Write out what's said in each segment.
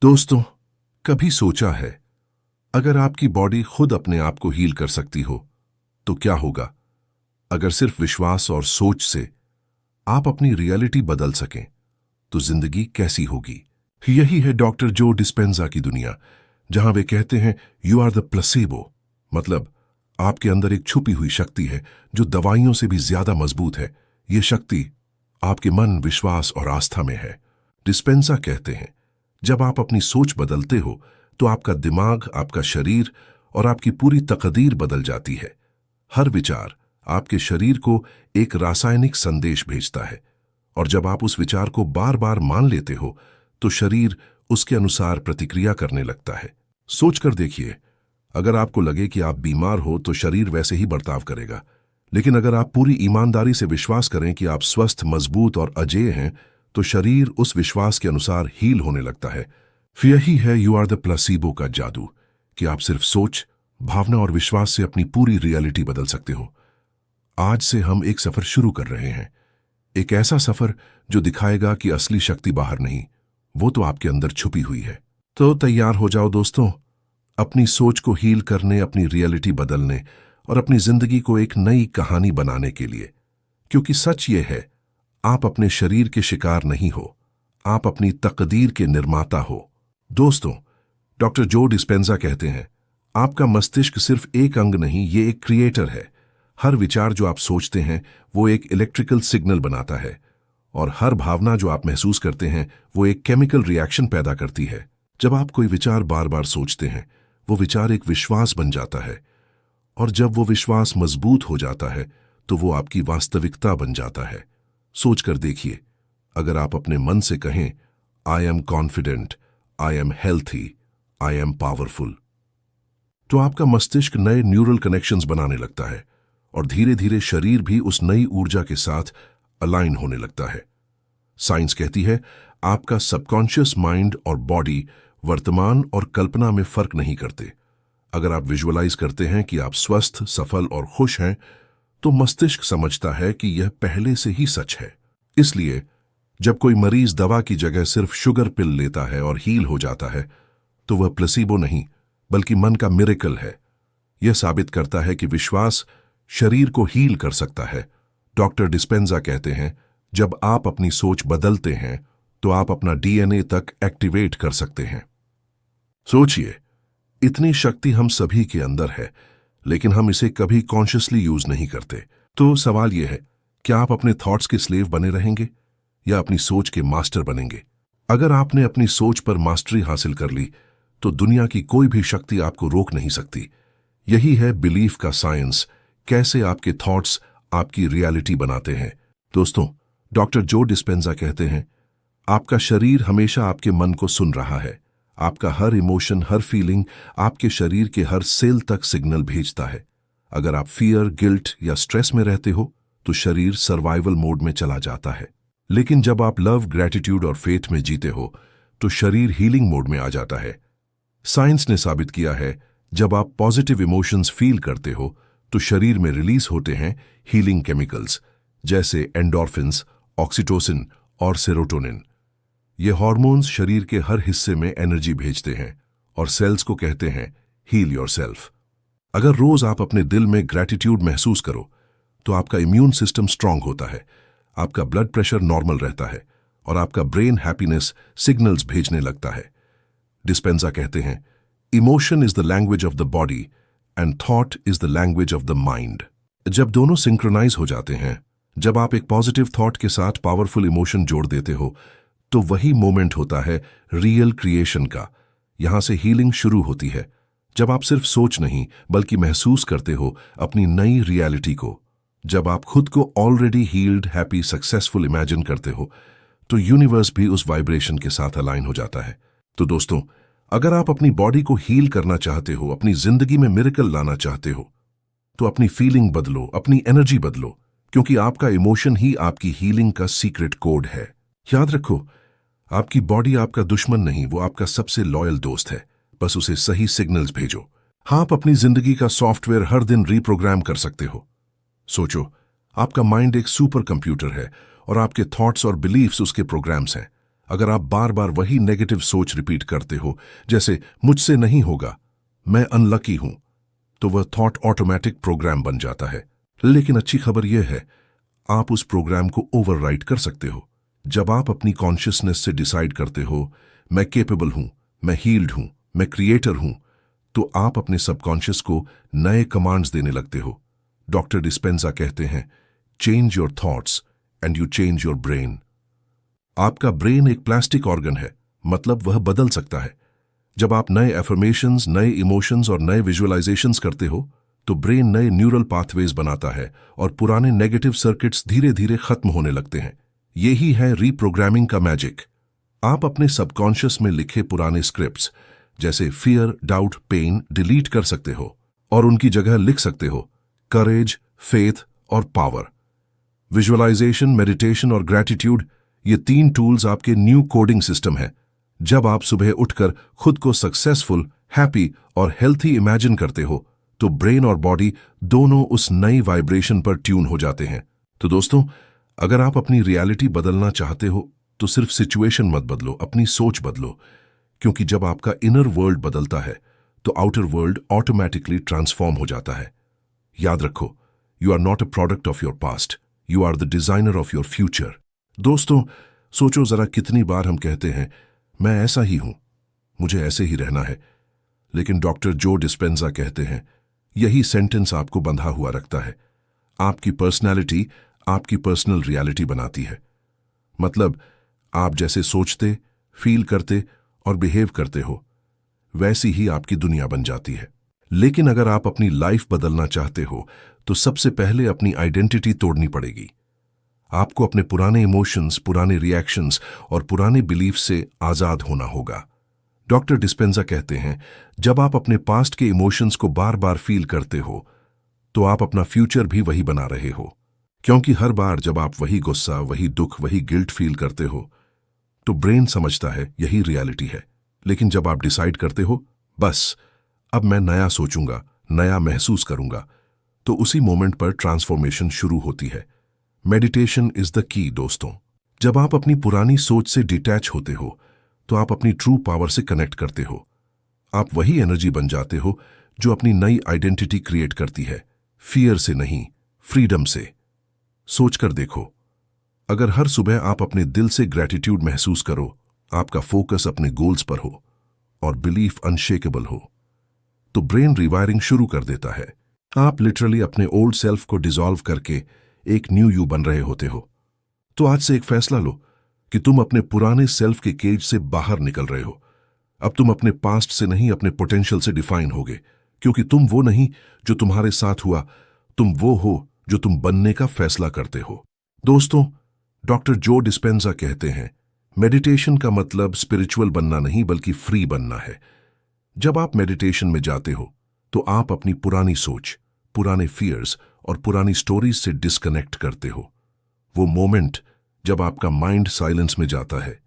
दोस्तों, कभी सोचा है अगर आपकी बॉडी खुद अपने आप को हील कर सकती हो तो क्या होगा? अगर सिर्फ विश्वास और सोच से आप अपनी रियलिटी बदल सकें तो जिंदगी कैसी होगी? यही है डॉक्टर जो डिस्पेंजा की दुनिया, जहां वे कहते हैं यू आर द प्लेसिबो। मतलब आपके अंदर एक छुपी हुई शक्ति है जो दवाइयों से भी ज्यादा मजबूत है। ये शक्ति आपके मन, विश्वास और आस्था में है। डिस्पेंजा कहते हैं जब आप अपनी सोच बदलते हो तो आपका दिमाग, आपका शरीर और आपकी पूरी तकदीर बदल जाती है। हर विचार आपके शरीर को एक रासायनिक संदेश भेजता है और जब आप उस विचार को बार बार मान लेते हो तो शरीर उसके अनुसार प्रतिक्रिया करने लगता है। सोचकर देखिए, अगर आपको लगे कि आप बीमार हो तो शरीर वैसे ही बर्ताव करेगा, लेकिन अगर आप पूरी ईमानदारी से विश्वास करें कि आप स्वस्थ, मजबूत और अजेय हैं तो शरीर उस विश्वास के अनुसार हील होने लगता है। फिर यही है यू आर द प्लेसिबो का जादू, कि आप सिर्फ सोच, भावना और विश्वास से अपनी पूरी रियलिटी बदल सकते हो। आज से हम एक सफर शुरू कर रहे हैं, एक ऐसा सफर जो दिखाएगा कि असली शक्ति बाहर नहीं, वो तो आपके अंदर छुपी हुई है। तो तैयार हो जाओ दोस्तों, अपनी सोच को हील करने, अपनी रियलिटी बदलने और अपनी जिंदगी को एक नई कहानी बनाने के लिए। क्योंकि सच ये है, आप अपने शरीर के शिकार नहीं हो, आप अपनी तकदीर के निर्माता हो। दोस्तों, डॉक्टर जो डिस्पेंजा कहते हैं आपका मस्तिष्क सिर्फ एक अंग नहीं, ये एक क्रिएटर है। हर विचार जो आप सोचते हैं वो एक इलेक्ट्रिकल सिग्नल बनाता है और हर भावना जो आप महसूस करते हैं वो एक केमिकल रिएक्शन पैदा करती है। जब आप कोई विचार बार बार सोचते हैं वो विचार एक विश्वास बन जाता है और जब वो विश्वास मजबूत हो जाता है तो वो आपकी वास्तविकता बन जाता है। सोचकर देखिए, अगर आप अपने मन से कहें I am confident, I am healthy, I am powerful, तो आपका मस्तिष्क नए न्यूरल कनेक्शंस बनाने लगता है और धीरे धीरे शरीर भी उस नई ऊर्जा के साथ अलाइन होने लगता है। साइंस कहती है आपका सबकॉन्शियस माइंड और बॉडी वर्तमान और कल्पना में फर्क नहीं करते। अगर आप विजुअलाइज करते हैं कि आप स्वस्थ, सफल और खुश हैं तो मस्तिष्क समझता है कि यह पहले से ही सच है। इसलिए जब कोई मरीज दवा की जगह सिर्फ शुगर पिल लेता है और हील हो जाता है तो वह प्लेसिबो नहीं बल्कि मन का मिरेकल है। यह साबित करता है कि विश्वास शरीर को हील कर सकता है। डॉक्टर डिस्पेंजा कहते हैं जब आप अपनी सोच बदलते हैं तो आप अपना डीएनए तक एक्टिवेट कर सकते हैं। सोचिए, इतनी शक्ति हम सभी के अंदर है लेकिन हम इसे कभी कॉन्शियसली यूज नहीं करते। तो सवाल यह है, क्या आप अपने थॉट्स के स्लेव बने रहेंगे या अपनी सोच के मास्टर बनेंगे? अगर आपने अपनी सोच पर मास्टरी हासिल कर ली तो दुनिया की कोई भी शक्ति आपको रोक नहीं सकती। यही है बिलीफ का साइंस, कैसे आपके थॉट्स आपकी रियलिटी बनाते हैं। दोस्तों, डॉक्टर जो डिस्पेंजा कहते हैं आपका शरीर हमेशा आपके मन को सुन रहा है। आपका हर इमोशन, हर फीलिंग आपके शरीर के हर सेल तक सिग्नल भेजता है। अगर आप फियर, गिल्ट या स्ट्रेस में रहते हो तो शरीर सर्वाइवल मोड में चला जाता है, लेकिन जब आप लव, ग्रेटिट्यूड और फेथ में जीते हो तो शरीर हीलिंग मोड में आ जाता है। साइंस ने साबित किया है जब आप पॉजिटिव इमोशंस फील करते हो तो शरीर में रिलीज होते हैं हीलिंग केमिकल्स जैसे एंडोर्फिन्स, ऑक्सीटोसिन और सेरोटोनिन। ये हार्मोन्स शरीर के हर हिस्से में एनर्जी भेजते हैं और सेल्स को कहते हैं हील योरसेल्फ। अगर रोज आप अपने दिल में ग्रेटिट्यूड महसूस करो तो आपका इम्यून सिस्टम स्ट्रांग होता है, आपका ब्लड प्रेशर नॉर्मल रहता है और आपका ब्रेन हैप्पीनेस सिग्नल्स भेजने लगता है। डिस्पेंजा कहते हैं emotion is the language of the body and thought is the language of the mind. जब दोनों सिंक्रोनाइज हो जाते हैं, जब आप एक पॉजिटिव थॉट के साथ पावरफुल इमोशन जोड़ देते हो तो वही मोमेंट होता है रियल क्रिएशन का। यहां से हीलिंग शुरू होती है, जब आप सिर्फ सोच नहीं बल्कि महसूस करते हो अपनी नई रियलिटी को। जब आप खुद को already healed, happy, successful imagine करते हो तो यूनिवर्स भी उस वाइब्रेशन के साथ अलाइन हो जाता है। तो दोस्तों, अगर आप अपनी बॉडी को हील करना चाहते हो, अपनी जिंदगी में मिरेकल लाना चाहते हो तो अपनी फीलिंग बदलो, अपनी एनर्जी बदलो, क्योंकि आपका इमोशन ही आपकी हीलिंग का सीक्रेट कोड है। याद रखो, आपकी बॉडी आपका दुश्मन नहीं, वो आपका सबसे लॉयल दोस्त है। बस उसे सही सिग्नल्स भेजो। हाँ, आप अपनी जिंदगी का सॉफ्टवेयर हर दिन रीप्रोग्राम कर सकते हो। सोचो, आपका माइंड एक सुपर कंप्यूटर है और आपके थॉट्स और बिलीफ्स उसके प्रोग्राम्स हैं। अगर आप बार बार वही नेगेटिव सोच रिपीट करते हो, जैसे मुझसे नहीं होगा, मैं अनलकी हूं, तो वह थॉट ऑटोमेटिक प्रोग्राम बन जाता है। लेकिन अच्छी खबर यह है, आप उस प्रोग्राम को ओवरराइड कर सकते हो। जब आप अपनी कॉन्शियसनेस से डिसाइड करते हो, मैं केपेबल हूं, मैं हील्ड हूं, मैं क्रिएटर हूं, तो आप अपने सबकॉन्शियस को नए कमांड्स देने लगते हो। डॉक्टर डिस्पेंजा कहते हैं, change your thoughts and you change your brain. आपका ब्रेन एक प्लास्टिक ऑर्गन है, मतलब वह बदल सकता है। जब आप नए एफर्मेशंस, नए इमोशंस और नए विजुअलाइजेशंस करते हो, तो ब्रेन नए न्यूरल पाथवेज बनाता है और पुराने नेगेटिव सर्किट्स धीरे धीरे खत्म होने लगते हैं। यही है रीप्रोग्रामिंग का मैजिक। आप अपने सबकॉन्शियस में लिखे पुराने स्क्रिप्ट्स जैसे फियर, डाउट, पेन डिलीट कर सकते हो और उनकी जगह लिख सकते हो करेज, फेथ और पावर। विजुअलाइजेशन, मेडिटेशन और ग्रैटिट्यूड, ये 3 टूल्स आपके न्यू कोडिंग सिस्टम है। जब आप सुबह उठकर खुद को सक्सेसफुल, हैप्पी और हेल्थी इमेजिन करते हो, तो ब्रेन और बॉडी दोनों उस नई वाइब्रेशन पर ट्यून हो जाते हैं। तो दोस्तों, अगर आप अपनी रियलिटी बदलना चाहते हो, तो सिर्फ सिचुएशन मत बदलो, अपनी सोच बदलो। क्योंकि जब आपका इनर वर्ल्ड बदलता है, तो आउटर वर्ल्ड ऑटोमेटिकली ट्रांसफॉर्म हो जाता है। याद रखो, you are not a product of your past, you are the designer of your future. दोस्तों, सोचो जरा, कितनी बार हम कहते हैं, मैं ऐसा ही हूं, मुझे ऐसे ही रहना है। लेकिन डॉक्टर जो डिस्पेंजा कहते हैं, यही सेंटेंस आपको बंधा हुआ रखता है। आपकी पर्सनैलिटी आपकी पर्सनल रियलिटी बनाती है। मतलब, आप जैसे सोचते, फील करते और बिहेव करते हो, वैसी ही आपकी दुनिया बन जाती है। लेकिन अगर आप अपनी लाइफ बदलना चाहते हो, तो सबसे पहले अपनी आइडेंटिटी तोड़नी पड़ेगी। आपको अपने पुराने इमोशंस, पुराने रिएक्शंस और पुराने बिलीफ से आजाद होना होगा। डॉक्टर डिस्पेंजा कहते हैं, जब आप अपने पास्ट के इमोशंस को बार बार फील करते हो, तो आप अपना फ्यूचर भी वही बना रहे हो। क्योंकि हर बार जब आप वही गुस्सा, वही दुख, वही गिल्ट फील करते हो, तो ब्रेन समझता है यही रियलिटी है। लेकिन जब आप डिसाइड करते हो, बस अब मैं नया सोचूंगा, नया महसूस करूंगा, तो उसी मोमेंट पर ट्रांसफॉर्मेशन शुरू होती है। मेडिटेशन इज द की दोस्तों। जब आप अपनी पुरानी सोच से डिटैच होते हो, तो आप अपनी ट्रू पावर से कनेक्ट करते हो। आप वही एनर्जी बन जाते हो जो अपनी नई आइडेंटिटी क्रिएट करती है, फियर से नहीं, फ्रीडम से। सोचकर देखो, अगर हर सुबह आप अपने दिल से ग्रैटिट्यूड महसूस करो, आपका फोकस अपने गोल्स पर हो और बिलीफ अनशेकेबल हो, तो ब्रेन रिवायरिंग शुरू कर देता है। आप लिटरली अपने ओल्ड सेल्फ को डिसॉल्व करके एक न्यू यू बन रहे होते हो। तो आज से एक फैसला लो कि तुम अपने पुराने सेल्फ के केज से बाहर निकल रहे हो। अब तुम अपने पास्ट से नहीं, अपने पोटेंशियल से डिफाइन होगे। क्योंकि तुम वो नहीं जो तुम्हारे साथ हुआ, तुम वो हो जो तुम बनने का फैसला करते हो। दोस्तों, डॉक्टर जो डिस्पेंजा कहते हैं, मेडिटेशन का मतलब स्पिरिचुअल बनना नहीं, बल्कि फ्री बनना है। जब आप मेडिटेशन में जाते हो, तो आप अपनी पुरानी सोच, पुराने फियर्स और पुरानी स्टोरीज से डिस्कनेक्ट करते हो। वो मोमेंट जब आपका माइंड साइलेंस में जाता है,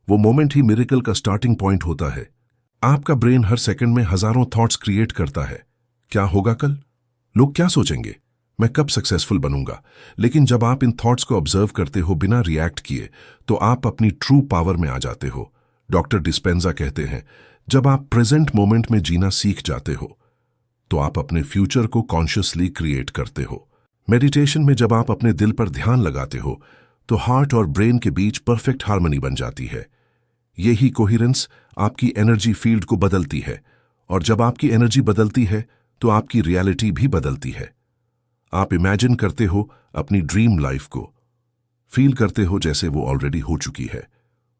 वो मोमेंट ही मिरेकल का स्टार्टिंग पॉइंट होता है। आपका ब्रेन हर सेकंड में हजारों थॉट्स क्रिएट करता है। क्या होगा कल? लोग क्या सोचेंगे? मैं कब सक्सेसफुल बनूंगा? लेकिन जब आप इन थॉट्स को ऑब्जर्व करते हो बिना रिएक्ट किए, तो आप अपनी ट्रू पावर में आ जाते हो। डॉक्टर डिस्पेंजा कहते हैं, जब आप प्रेजेंट मोमेंट में जीना सीख जाते हो, तो आप अपने फ्यूचर को कॉन्शियसली क्रिएट करते हो। मेडिटेशन में जब आप अपने दिल पर ध्यान लगाते हो, तो हार्ट और ब्रेन के बीच परफेक्ट हार्मनी बन जाती है। यही कोहिरेंस आपकी एनर्जी फील्ड को बदलती है, और जब आपकी एनर्जी बदलती है, तो आपकी रियलिटी भी बदलती है। आप इमेजिन करते हो अपनी ड्रीम लाइफ को, फील करते हो जैसे वो ऑलरेडी हो चुकी है,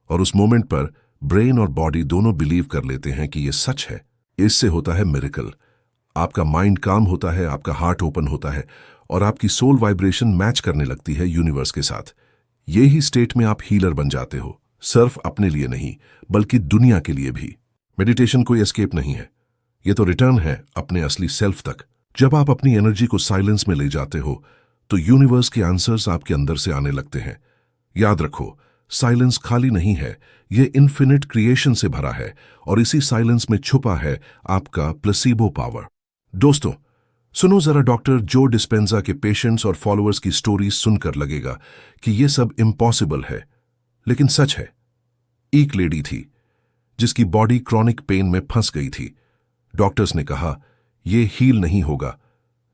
और उस मोमेंट पर ब्रेन और बॉडी दोनों बिलीव कर लेते हैं कि ये सच है। इससे होता है मिरेकल। आपका माइंड काम होता है, आपका हार्ट ओपन होता है, और आपकी सोल वाइब्रेशन मैच करने लगती है यूनिवर्स के साथ। यही स्टेट में आप हीलर बन जाते हो, सिर्फ अपने लिए नहीं, बल्कि दुनिया के लिए भी। मेडिटेशन कोई एस्केप नहीं है, ये तो रिटर्न है अपने असली सेल्फ तक। जब आप अपनी एनर्जी को साइलेंस में ले जाते हो, तो यूनिवर्स के आंसर्स आपके अंदर से आने लगते हैं। याद रखो, साइलेंस खाली नहीं है, ये इन्फिनिट क्रिएशन से भरा है, और इसी साइलेंस में छुपा है आपका प्लेसिबो पावर। दोस्तों, सुनो जरा, डॉक्टर जो डिस्पेंजा के पेशेंट्स और फॉलोअर्स की स्टोरीज सुनकर लगेगा कि ये सब इम्पॉसिबल है, लेकिन सच है। एक लेडी थी जिसकी बॉडी क्रॉनिक पेन में फंस गई थी। डॉक्टर्स ने कहा यह हील नहीं होगा,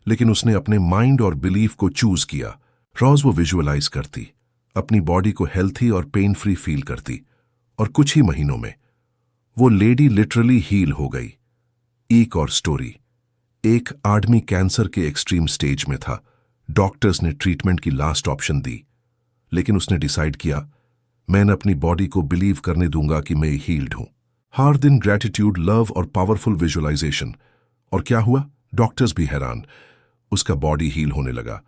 लेकिन उसने अपने माइंड और बिलीफ को चूज किया। रोज वो विजुअलाइज करती, अपनी बॉडी को हेल्थी और पेन फ्री फील करती, और कुछ ही महीनों में वो लेडी लिटरली हील हो गई। एक और स्टोरी। एक आदमी कैंसर के एक्सट्रीम स्टेज में था। डॉक्टर्स ने ट्रीटमेंट की लास्ट ऑप्शन दी, लेकिन उसने डिसाइड किया मैं अपनी बॉडी को बिलीव करने दूंगा कि मैं हील्ड हूं। हर दिन ग्रेटिट्यूड, लव और पावरफुल विजुअलाइजेशन। और क्या हुआ? डॉक्टर्स भी हैरान। उसका बॉडी हील होने लगा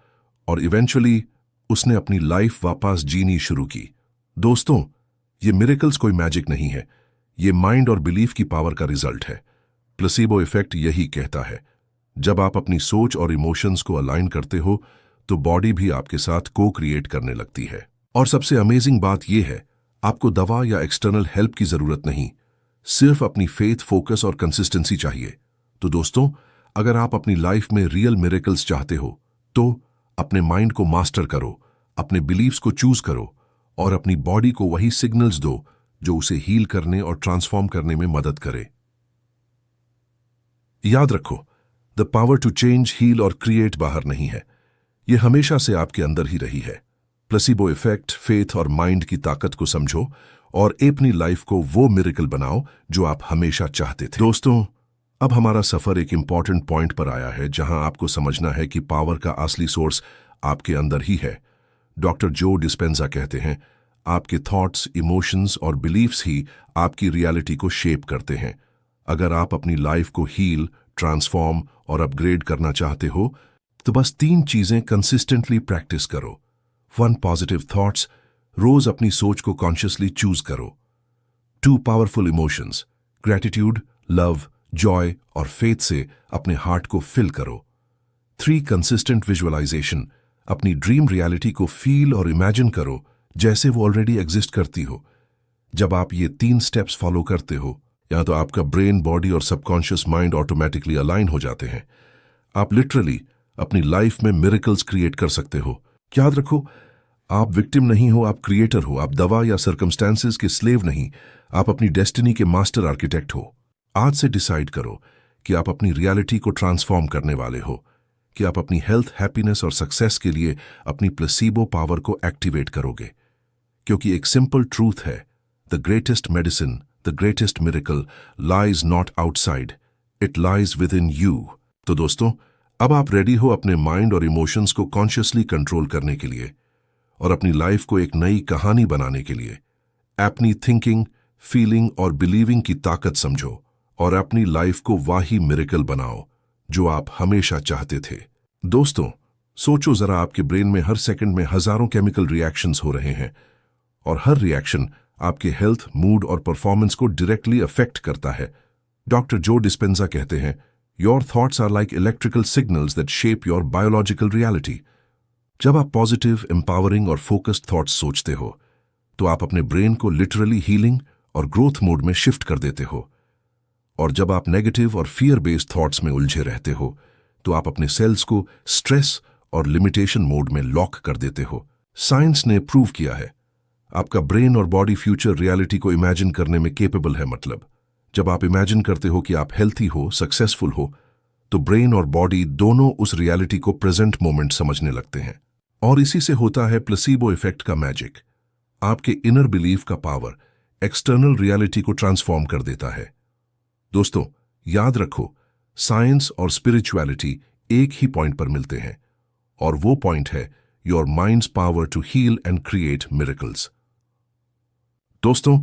और इवेंचुअली उसने अपनी लाइफ वापस जीनी शुरू की। दोस्तों, ये मिरेकल्स कोई मैजिक नहीं है, ये माइंड और बिलीफ की पावर का रिजल्ट है। प्लेसिबो इफेक्ट यही कहता है, जब आप अपनी सोच और इमोशंस को अलाइन करते हो तो बॉडी भी आपके साथ को क्रिएट करने लगती है। और सबसे अमेजिंग बात यह है, आपको दवा या एक्सटर्नल हेल्प की जरूरत नहीं, सिर्फ अपनी फेथ, फोकस और कंसिस्टेंसी चाहिए। तो दोस्तों, अगर आप अपनी लाइफ में रियल मिरेकल्स चाहते हो तो अपने माइंड को मास्टर करो, अपने बिलीव्स को चूज करो और अपनी बॉडी को वही सिग्नल्स दो जो उसे हील करने और ट्रांसफॉर्म करने में मदद करे। याद रखो, the power to change, heal और क्रिएट बाहर नहीं है, यह हमेशा से आपके अंदर ही रही है। प्लेसिबो इफेक्ट, फेथ और माइंड की ताकत को समझो और अपनी लाइफ को वो मिरेकल बनाओ जो आप हमेशा चाहते थे। दोस्तों, अब हमारा सफर एक इंपॉर्टेंट पॉइंट पर आया है जहां आपको समझना है कि पावर का असली सोर्स आपके अंदर ही है। डॉक्टर जो डिस्पेंजा कहते हैं, आपके थॉट्स, इमोशंस और बिलीफ्स ही आपकी रियलिटी को शेप करते हैं। अगर आप अपनी लाइफ को हील, ट्रांसफॉर्म और अपग्रेड करना चाहते हो तो बस 3 चीजें कंसिस्टेंटली प्रैक्टिस करो। 1 पॉजिटिव थॉट्स, रोज अपनी सोच को कॉन्शियसली चूज करो। 2 powerful emotions, gratitude, love, Joy और फेथ से अपने हार्ट को फिल करो। 3 कंसिस्टेंट विजुअलाइजेशन, अपनी ड्रीम रियलिटी को फील और इमेजिन करो जैसे वो ऑलरेडी एग्जिस्ट करती हो। जब आप ये 3 स्टेप्स फॉलो करते हो, या तो आपका ब्रेन, बॉडी और सबकॉन्शियस माइंड ऑटोमेटिकली अलाइन हो जाते हैं। आप लिटरली अपनी लाइफ में मिरेकल्स क्रिएट कर सकते हो। याद रखो, आप विक्टिम नहीं हो, आप क्रिएटर हो। आप दवा या सर्कमस्टेंसेस के स्लेव नहीं, आप अपनी डेस्टिनी के मास्टर आर्किटेक्ट हो। आज से डिसाइड करो कि आप अपनी रियलिटी को ट्रांसफॉर्म करने वाले हो, कि आप अपनी हेल्थ, हैप्पीनेस और सक्सेस के लिए अपनी प्लेसिबो पावर को एक्टिवेट करोगे। क्योंकि एक सिंपल ट्रूथ है, the greatest medicine, the greatest miracle lies not outside, it lies with in you. तो दोस्तों, अब आप रेडी हो अपने माइंड और इमोशंस को कॉन्शियसली कंट्रोल करने के लिए और अपनी लाइफ को एक नई कहानी बनाने के लिए। अपनी थिंकिंग, फीलिंग और बिलीविंग की ताकत समझो और अपनी लाइफ को वही मिरेकल बनाओ जो आप हमेशा चाहते थे। दोस्तों, सोचो जरा, आपके ब्रेन में हर सेकंड में हजारों केमिकल रिएक्शंस हो रहे हैं और हर रिएक्शन आपके हेल्थ, मूड और परफॉर्मेंस को डायरेक्टली अफेक्ट करता है। डॉक्टर जो डिस्पेंजा कहते हैं, your thoughts are like electrical signals that shape your biological reality. जब आप पॉजिटिव, एम्पावरिंग और फोकस्ड थॉट्स सोचते हो तो आप अपने ब्रेन को लिटरली हीलिंग और ग्रोथ मोड में शिफ्ट कर देते हो। और जब आप नेगेटिव और फियर बेस्ड थॉट्स में उलझे रहते हो तो आप अपने सेल्स को स्ट्रेस और लिमिटेशन मोड में लॉक कर देते हो। साइंस ने प्रूव किया है, आपका ब्रेन और बॉडी फ्यूचर रियलिटी को इमेजिन करने में केपेबल है। मतलब जब आप इमेजिन करते हो कि आप हेल्थी हो, सक्सेसफुल हो, तो ब्रेन और बॉडी दोनों उस रियलिटी को प्रेजेंट मोमेंट समझने लगते हैं। और इसी से होता है प्लेसिबो इफेक्ट का मैजिक। आपके इनर बिलीफ का पावर एक्सटर्नल रियलिटी को ट्रांसफॉर्म कर देता है। दोस्तों, याद रखो, साइंस और स्पिरिचुअलिटी एक ही पॉइंट पर मिलते हैं और वो पॉइंट है your mind's power to heal and create miracles. दोस्तों,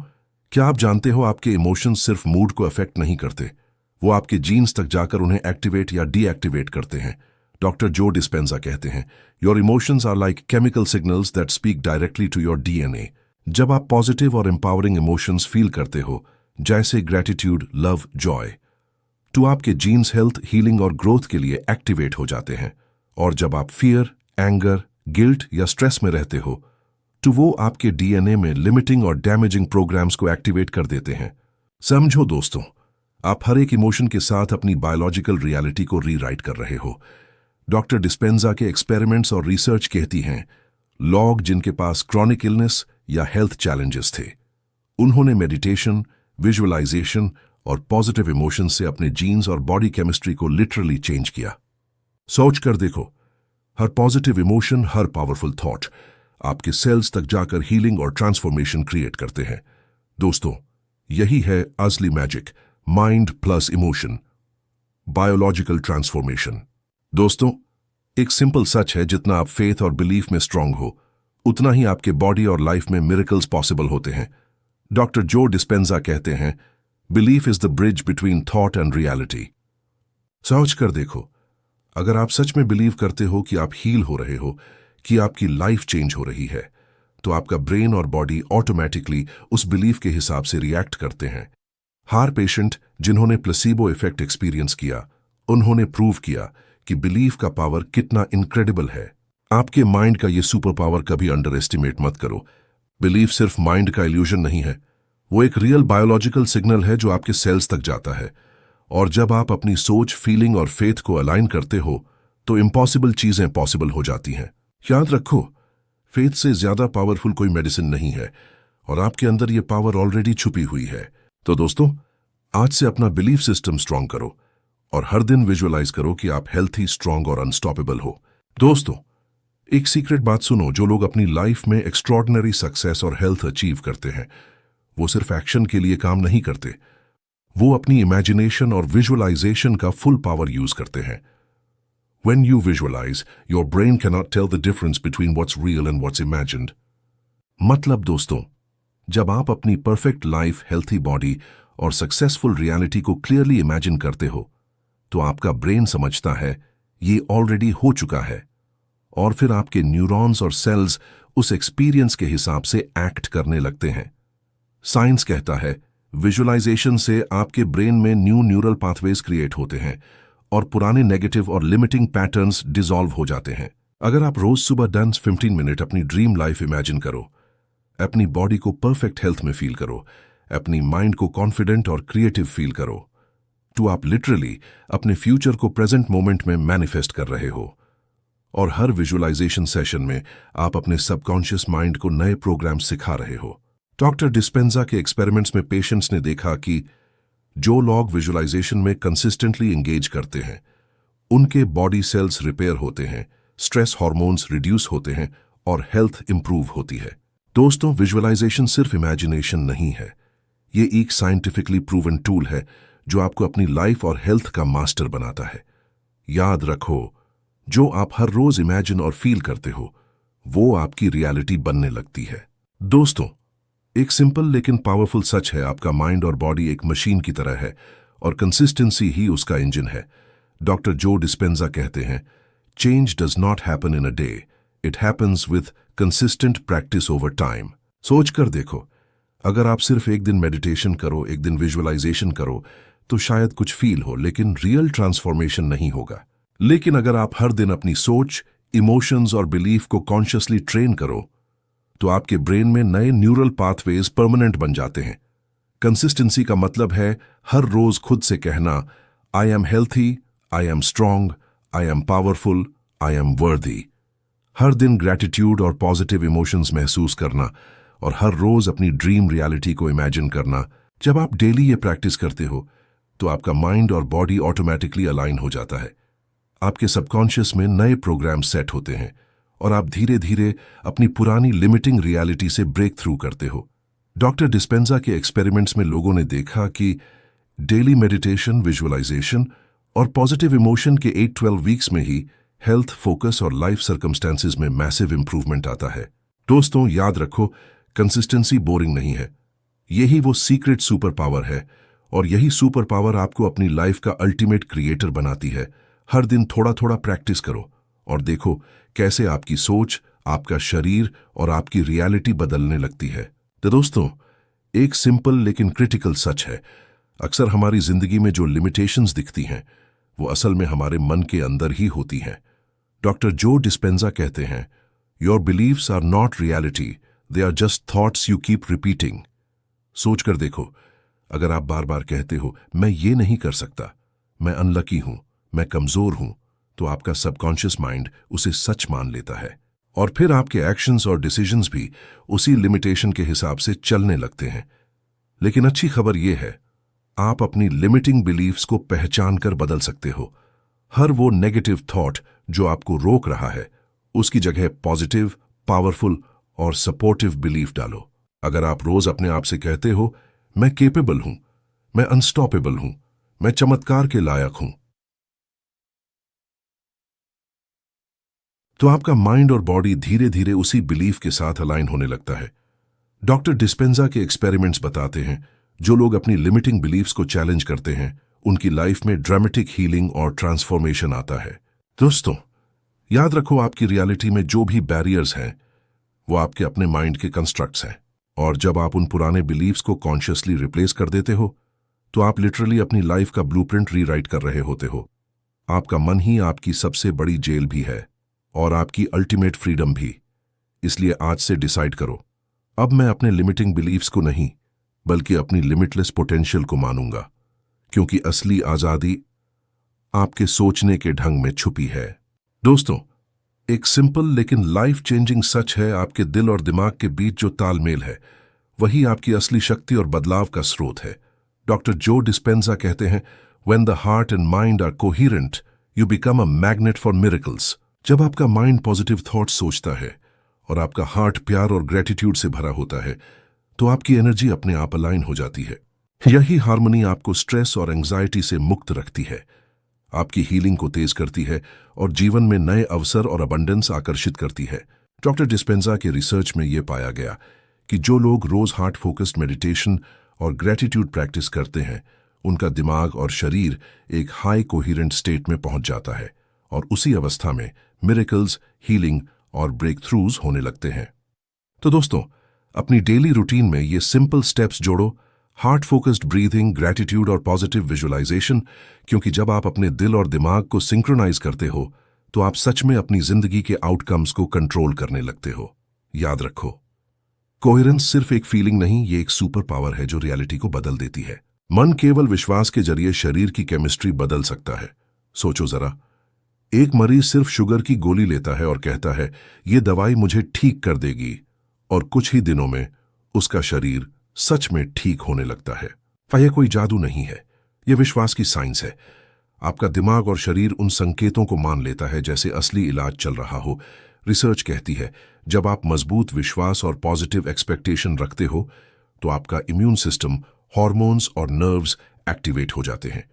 क्या आप जानते हो आपके इमोशंस सिर्फ मूड को अफेक्ट नहीं करते, वो आपके जीन्स तक जाकर उन्हें एक्टिवेट या डीएक्टिवेट करते हैं। डॉक्टर जो डिस्पेंजा कहते हैं, your emotions are like chemical signals that speak directly to your DNA. जब आप पॉजिटिव और एम्पावरिंग इमोशंस फील करते हो, जैसे ग्रेटिट्यूड, लव, जॉय, तो आपके जीन्स हेल्थ, हीलिंग और ग्रोथ के लिए एक्टिवेट हो जाते हैं। और जब आप फियर, एंगर, गिल्ट या स्ट्रेस में रहते हो तो वो आपके डीएनए में लिमिटिंग और डैमेजिंग प्रोग्राम्स को एक्टिवेट कर देते हैं। समझो दोस्तों, आप हर एक इमोशन के साथ अपनी बायोलॉजिकल रियलिटी को रीराइट कर रहे हो। डॉक्टर डिस्पेंजा के एक्सपेरिमेंट्स और रिसर्च कहती हैं, लोग जिनके पास क्रॉनिक इलनेस या हेल्थ चैलेंजेस थे, उन्होंने मेडिटेशन, विजुअलाइजेशन और पॉजिटिव इमोशन से अपने जीन्स और बॉडी केमिस्ट्री को लिटरली चेंज किया। सोच कर देखो, हर पॉजिटिव इमोशन, हर पावरफुल थॉट आपके सेल्स तक जाकर हीलिंग और ट्रांसफॉर्मेशन क्रिएट करते हैं। दोस्तों, यही है असली magic, mind plus emotion, biological transformation. दोस्तों, एक सिंपल सच है, जितना आप फेथ और बिलीफ में स्ट्रांग हो, उतना ही आपके बॉडी और लाइफ में मिरेकल्स पॉसिबल होते हैं। डॉक्टर जो डिस्पेंजा कहते हैं, belief is the bridge between thought and reality. सोच कर देखो, अगर आप सच में बिलीव करते हो कि आप हील हो रहे हो, कि आपकी लाइफ चेंज हो रही है, तो आपका ब्रेन और बॉडी ऑटोमेटिकली उस बिलीफ के हिसाब से रिएक्ट करते हैं। हर पेशेंट जिन्होंने प्लेसिबो इफेक्ट एक्सपीरियंस किया, उन्होंने प्रूव किया कि बिलीफ का पावर कितना इनक्रेडिबल है। आपके माइंड का ये सुपर पावर कभी अंडर एस्टिमेट मत करो। बिलीफ सिर्फ माइंड का इल्यूजन नहीं है, वो एक रियल बायोलॉजिकल सिग्नल है जो आपके सेल्स तक जाता है। और जब आप अपनी सोच, फीलिंग और फेथ को अलाइन करते हो, तो इम्पॉसिबल चीजें पॉसिबल हो जाती हैं। याद रखो, फेथ से ज्यादा पावरफुल कोई मेडिसिन नहीं है, और आपके अंदर ये पावर ऑलरेडी छुपी हुई है। तो दोस्तों, आज से अपना बिलीफ सिस्टम स्ट्रांग करो और हर दिन विजुअलाइज करो कि आप हेल्थी, स्ट्रांग और अनस्टॉपेबल हो। दोस्तों, एक सीक्रेट बात सुनो, जो लोग अपनी लाइफ में एक्स्ट्रॉर्डिनरी सक्सेस और हेल्थ अचीव करते हैं, वो सिर्फ एक्शन के लिए काम नहीं करते, वो अपनी इमेजिनेशन और विजुअलाइजेशन का फुल पावर यूज करते हैं। When you visualize, your brain cannot tell the difference between what's real and what's imagined. मतलब दोस्तों, जब आप अपनी परफेक्ट लाइफ, हेल्थी बॉडी और सक्सेसफुल रियलिटी को क्लियरली इमेजिन करते हो, तो आपका ब्रेन समझता है ये ऑलरेडी हो चुका है, और फिर आपके न्यूरॉन्स और सेल्स उस एक्सपीरियंस के हिसाब से एक्ट करने लगते हैं। साइंस कहता है, विजुअलाइजेशन से आपके ब्रेन में न्यू न्यूरल पाथवेज क्रिएट होते हैं और पुराने नेगेटिव और लिमिटिंग पैटर्न्स डिसॉल्व हो जाते हैं। अगर आप रोज सुबह 10-15 मिनट अपनी ड्रीम लाइफ इमेजिन करो, अपनी बॉडी को परफेक्ट हेल्थ में फील करो, अपनी माइंड को कॉन्फिडेंट और क्रिएटिव फील करो, तो आप लिटरली अपने फ्यूचर को प्रेजेंट मोमेंट में मैनिफेस्ट कर रहे हो। और हर विजुअलाइजेशन सेशन में आप अपने सबकॉन्शियस माइंड को नए प्रोग्राम सिखा रहे हो। डॉक्टर डिस्पेंजा के एक्सपेरिमेंट्स में पेशेंट्स ने देखा कि जो लोग विजुअलाइजेशन में कंसिस्टेंटली एंगेज करते हैं, उनके बॉडी सेल्स रिपेयर होते हैं, स्ट्रेस हार्मोन्स रिड्यूस होते हैं और हेल्थ इंप्रूव होती है। दोस्तों, विजुअलाइजेशन सिर्फ इमेजिनेशन नहीं है, ये एक साइंटिफिकली प्रूवन टूल है जो आपको अपनी लाइफ और हेल्थ का मास्टर बनाता है। याद रखो, जो आप हर रोज इमेजिन और फील करते हो, वो आपकी रियलिटी बनने लगती है। दोस्तों, एक सिंपल लेकिन पावरफुल सच है, आपका माइंड और बॉडी एक मशीन की तरह है और कंसिस्टेंसी ही उसका इंजन है। डॉक्टर जो डिस्पेंजा कहते हैं, change does not happen in a day, it happens with consistent practice over time. सोच कर देखो, अगर आप सिर्फ एक दिन मेडिटेशन करो, एक दिन विजुअलाइजेशन करो, तो शायद कुछ फील हो, लेकिन रियल ट्रांसफॉर्मेशन नहीं होगा। लेकिन अगर आप हर दिन अपनी सोच, इमोशंस और बिलीफ को कॉन्शियसली ट्रेन करो, तो आपके ब्रेन में नए न्यूरल पाथवेज परमानेंट बन जाते हैं। कंसिस्टेंसी का मतलब है हर रोज खुद से कहना, I am healthy, I am strong, I am powerful, I am worthy. हर दिन ग्रैटिट्यूड और पॉजिटिव इमोशंस महसूस करना और हर रोज अपनी ड्रीम रियलिटी को इमेजिन करना। जब आप डेली ये प्रैक्टिस करते हो, तो आपका माइंड और बॉडी ऑटोमेटिकली अलाइन हो जाता है। आपके सबकॉन्शियस में नए प्रोग्राम सेट होते हैं और आप धीरे धीरे अपनी पुरानी लिमिटिंग रियलिटी से ब्रेक थ्रू करते हो। डॉक्टर डिस्पेंजा के एक्सपेरिमेंट्स में लोगों ने देखा कि डेली मेडिटेशन, विजुअलाइजेशन और पॉजिटिव इमोशन के 8-12 वीक्स में ही हेल्थ, फोकस और लाइफ सर्कमस्टेंसेस में मैसिव इंप्रूवमेंट आता है। दोस्तों, याद रखो, कंसिस्टेंसी बोरिंग नहीं है, यही वो सीक्रेट सुपर पावर है, और यही सुपर पावर आपको अपनी लाइफ का अल्टीमेट क्रिएटर बनाती है। हर दिन थोड़ा थोड़ा प्रैक्टिस करो और देखो कैसे आपकी सोच, आपका शरीर और आपकी रियलिटी बदलने लगती है। तो दोस्तों, एक सिंपल लेकिन क्रिटिकल सच है, अक्सर हमारी जिंदगी में जो लिमिटेशंस दिखती हैं, वो असल में हमारे मन के अंदर ही होती हैं। डॉक्टर जो डिस्पेंजा कहते हैं, your beliefs are not reality, they are just thoughts you keep repeating. सोच कर देखो, अगर आप बार बार कहते हो मैं ये नहीं कर सकता, मैं अनलकी हूं, मैं कमजोर हूं, तो आपका सबकॉन्शियस माइंड उसे सच मान लेता है और फिर आपके एक्शंस और डिसीजंस भी उसी लिमिटेशन के हिसाब से चलने लगते हैं। लेकिन अच्छी खबर यह है, आप अपनी लिमिटिंग बिलीफ्स को पहचान कर बदल सकते हो। हर वो नेगेटिव थॉट जो आपको रोक रहा है, उसकी जगह पॉजिटिव, पावरफुल और सपोर्टिव बिलीफ डालो। अगर आप रोज अपने आप से कहते हो, मैं केपेबल हूं, मैं अनस्टॉपेबल हूं, मैं चमत्कार के लायक हूं, तो आपका माइंड और बॉडी धीरे धीरे उसी बिलीफ के साथ अलाइन होने लगता है। डॉक्टर डिस्पेंजा के एक्सपेरिमेंट्स बताते हैं, जो लोग अपनी लिमिटिंग बिलीफ्स को चैलेंज करते हैं, उनकी लाइफ में ड्रामेटिक हीलिंग और ट्रांसफॉर्मेशन आता है। दोस्तों, याद रखो, आपकी रियलिटी में जो भी बैरियर्स हैं, वो आपके अपने माइंड के कंस्ट्रक्ट्स हैं। और जब आप उन पुराने बिलीफ्स को कॉन्शियसली रिप्लेस कर देते हो, तो आप लिटरली अपनी लाइफ का ब्लूप्रिंट रीराइट कर रहे होते हो। आपका मन ही आपकी सबसे बड़ी जेल भी है और आपकी अल्टीमेट फ्रीडम भी। इसलिए आज से डिसाइड करो, अब मैं अपने लिमिटिंग बिलीफ्स को नहीं, बल्कि अपनी लिमिटलेस पोटेंशियल को मानूंगा, क्योंकि असली आजादी आपके सोचने के ढंग में छुपी है। दोस्तों, एक सिंपल लेकिन लाइफ चेंजिंग सच है, आपके दिल और दिमाग के बीच जो तालमेल है, वही आपकी असली शक्ति और बदलाव का स्रोत है। डॉक्टर जो डिस्पेंजा कहते हैं, when the heart and mind are coherent, you become a magnet for miracles. जब आपका माइंड पॉजिटिव थॉट्स सोचता है और आपका हार्ट प्यार और ग्रेटिट्यूड से भरा होता है, तो आपकी एनर्जी अपने आप अलाइन हो जाती है। यही हार्मनी आपको स्ट्रेस और एंजाइटी से मुक्त रखती है, आपकी हीलिंग को तेज करती है और जीवन में नए अवसर और अबंडेंस आकर्षित करती है। डॉक्टर डिस्पेंजा के रिसर्च में यह पाया गया कि जो लोग रोज हार्ट फोकस्ड मेडिटेशन और ग्रेटिट्यूड प्रैक्टिस करते हैं, उनका दिमाग और शरीर एक हाई कोहेरेंट स्टेट में पहुंच जाता है और उसी अवस्था में मिरेकल्स, हीलिंग और ब्रेक थ्रूज होने लगते हैं। तो दोस्तों, अपनी डेली रूटीन में ये सिंपल स्टेप्स जोड़ो, हार्ट फोकस्ड ब्रीथिंग, ग्रेटिट्यूड और पॉजिटिव विजुअलाइजेशन, क्योंकि जब आप अपने दिल और दिमाग को सिंक्रोनाइज करते हो, तो आप सच में अपनी जिंदगी के आउटकम्स को कंट्रोल करने लगते हो। याद रखो, कोहेरेंस सिर्फ एक फीलिंग नहीं, ये एक सुपर पावर है जो रियलिटी को बदल देती है। मन केवल विश्वास के जरिए शरीर की केमिस्ट्री बदल सकता है। सोचो जरा, एक मरीज सिर्फ शुगर की गोली लेता है और कहता है, ये दवाई मुझे ठीक कर देगी, और कुछ ही दिनों में उसका शरीर सच में ठीक होने लगता है। यह कोई जादू नहीं है, यह विश्वास की साइंस है। आपका दिमाग और शरीर उन संकेतों को मान लेता है जैसे असली इलाज चल रहा हो। रिसर्च कहती है, जब आप मजबूत विश्वास और पॉजिटिव एक्सपेक्टेशन रखते हो, तो आपका इम्यून सिस्टम, हॉर्मोन्स और नर्व्स एक्टिवेट हो जाते हैं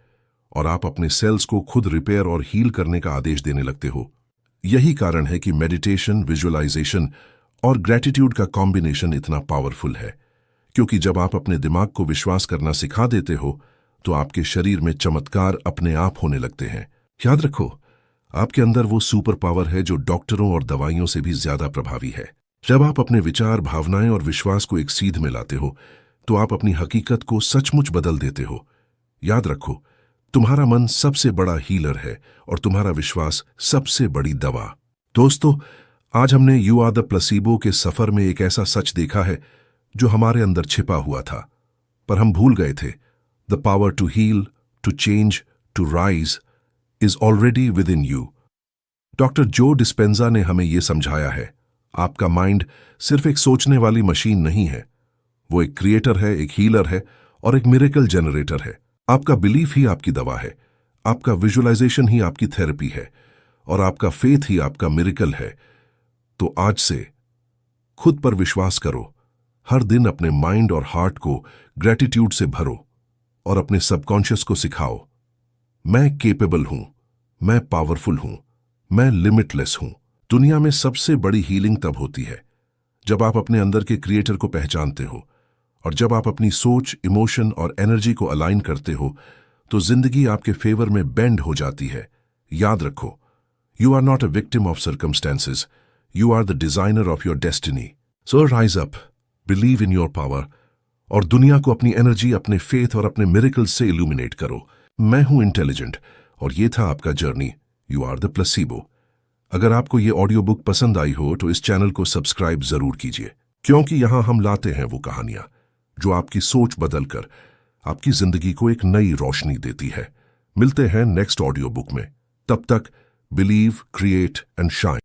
और आप अपने सेल्स को खुद रिपेयर और हील करने का आदेश देने लगते हो। यही कारण है कि मेडिटेशन, विजुअलाइजेशन और ग्रेटिट्यूड का कॉम्बिनेशन इतना पावरफुल है, क्योंकि जब आप अपने दिमाग को विश्वास करना सिखा देते हो, तो आपके शरीर में चमत्कार अपने आप होने लगते हैं। याद रखो, आपके अंदर वो सुपर पावर है जो डॉक्टरों और दवाइयों से भी ज्यादा प्रभावी है। जब आप अपने विचार, भावनाएं और विश्वास को एक सीध में लाते हो, तो आप अपनी हकीकत को सचमुच बदल देते हो। याद रखो, तुम्हारा मन सबसे बड़ा हीलर है और तुम्हारा विश्वास सबसे बड़ी दवा। दोस्तों, आज हमने यू आर द प्लेसिबो के सफर में एक ऐसा सच देखा है जो हमारे अंदर छिपा हुआ था, पर हम भूल गए थे। The power to heal, to change, to rise is already within you. Doctor Joe Dispenza ने हमें यह समझाया है, आपका माइंड सिर्फ एक सोचने वाली मशीन नहीं है, वो एक क्रिएटर है, एक हीलर है और एक मिरेकल जनरेटर है। आपका बिलीफ ही आपकी दवा है, आपका विजुअलाइजेशन ही आपकी थेरेपी है और आपका फेथ ही आपका मिरेकल है। तो आज से खुद पर विश्वास करो, हर दिन अपने माइंड और हार्ट को ग्रेटिट्यूड से भरो और अपने सबकॉन्शियस को सिखाओ, मैं केपेबल हूं, मैं पावरफुल हूं, मैं लिमिटलेस हूं। दुनिया में सबसे बड़ी हीलिंग तब होती है जब आप अपने अंदर के क्रिएटर को पहचानते हो, और जब आप अपनी सोच, इमोशन और एनर्जी को अलाइन करते हो, तो जिंदगी आपके फेवर में बेंड हो जाती है। याद रखो, you are not a victim of circumstances, you are the designer of your destiny. So rise up, believe in your power और दुनिया को अपनी एनर्जी, अपने फेथ और अपने मिरेकल से इल्यूमिनेट करो। मैं हूं इंटेलिजेंट और ये था आपका journey, you are the placebo. अगर आपको ये ऑडियो बुक पसंद आई हो तो इस चैनल को सब्सक्राइब जरूर कीजिए, क्योंकि यहां हम लाते हैं वो कहानियां जो आपकी सोच बदलकर आपकी जिंदगी को एक नई रोशनी देती है। मिलते हैं नेक्स्ट ऑडियो बुक में, तब तक बिलीव, क्रिएट एंड शाइन।